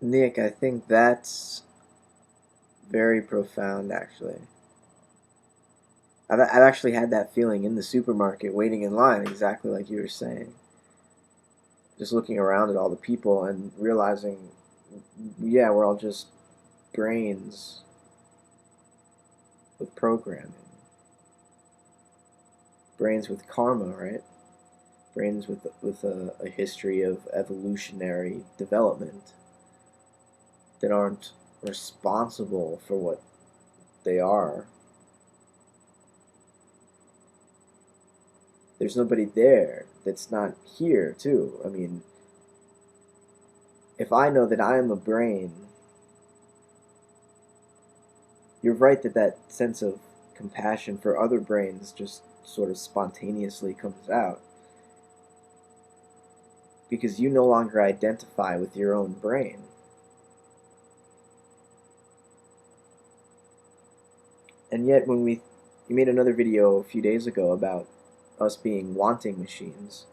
Nick, I think that's very profound, actually. I've actually had that feeling in the supermarket waiting in line, exactly like you were saying. Just looking around at all the people and realizing, yeah, we're all just brains with programming. Brains with karma, right? Brains with a history of evolutionary development that aren't responsible for what they are. There's nobody there that's not here, too. I mean, if I know that I am a brain, you're right that that sense of compassion for other brains just sort of spontaneously comes out because you no longer identify with your own brain. And yet, when you made another video a few days ago about us being wanting machines,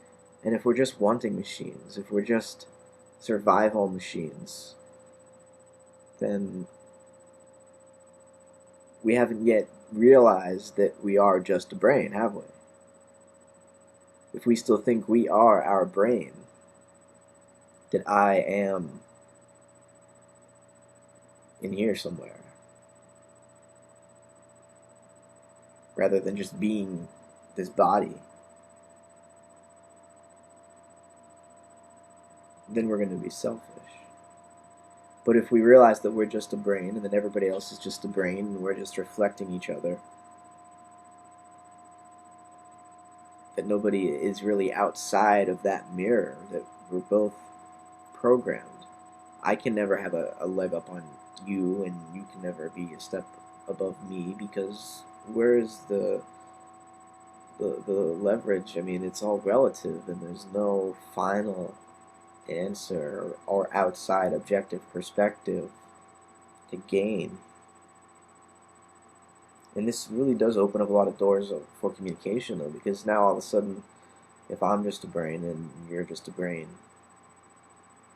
and if we're just wanting machines, if we're just survival machines, then we haven't yet realized that we are just a brain, have we? If we still think we are our brain, that I am in here somewhere, rather than just being this body, then we're going to be selfish. But if we realize that we're just a brain and that everybody else is just a brain and we're just reflecting each other, that nobody is really outside of that mirror, that we're both programmed. I can never have a leg up on you, and you can never be a step above me, because where is the leverage? I mean, it's all relative, and there's no final answer or outside objective perspective to gain. And this really does open up a lot of doors for communication, though, because now all of a sudden, if I'm just a brain and you're just a brain,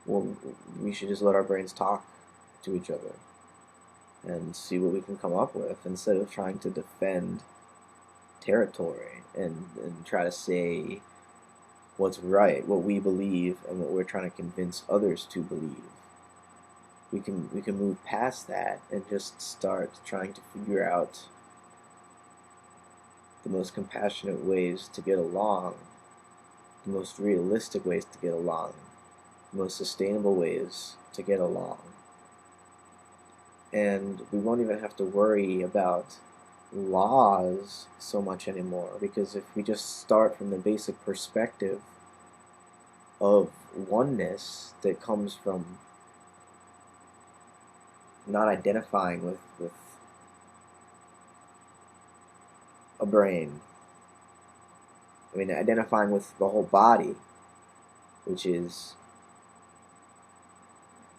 well, we should just let our brains talk to each other and see what we can come up with instead of trying to defend territory and try to say what's right, what we believe, and what we're trying to convince others to believe. We can move past that and just start trying to figure out the most compassionate ways to get along, the most realistic ways to get along, the most sustainable ways to get along. And we won't even have to worry about laws so much anymore, because if we just start from the basic perspective of oneness that comes from not identifying with a brain, I mean, identifying with the whole body, which is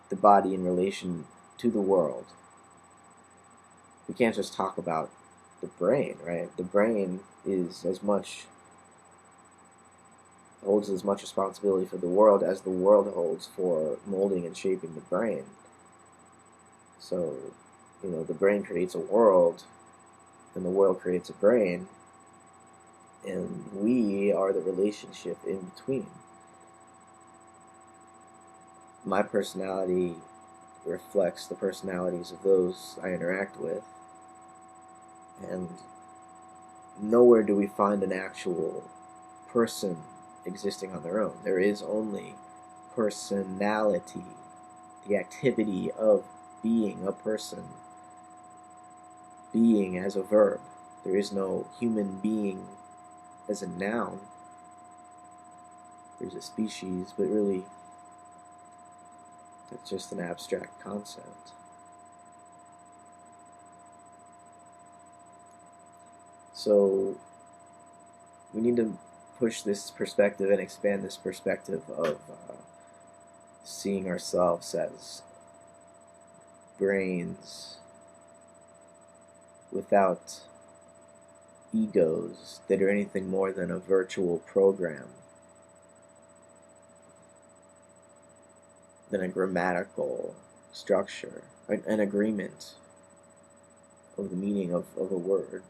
the body in relation to the world. We can't just talk about the brain, right? The brain is holds as much responsibility for the world as the world holds for molding and shaping the brain. So, the brain creates a world, and the world creates a brain, and we are the relationship in between. My personality reflects the personalities of those I interact with, and nowhere do we find an actual person existing on their own. There is only personality, the activity of being a person, being as a verb. There is no human being as a noun. There's a species, but really, that's just an abstract concept. So we need to push this perspective and expand this perspective of seeing ourselves as brains without egos that are anything more than a virtual program, than a grammatical structure, an agreement of the meaning of a word.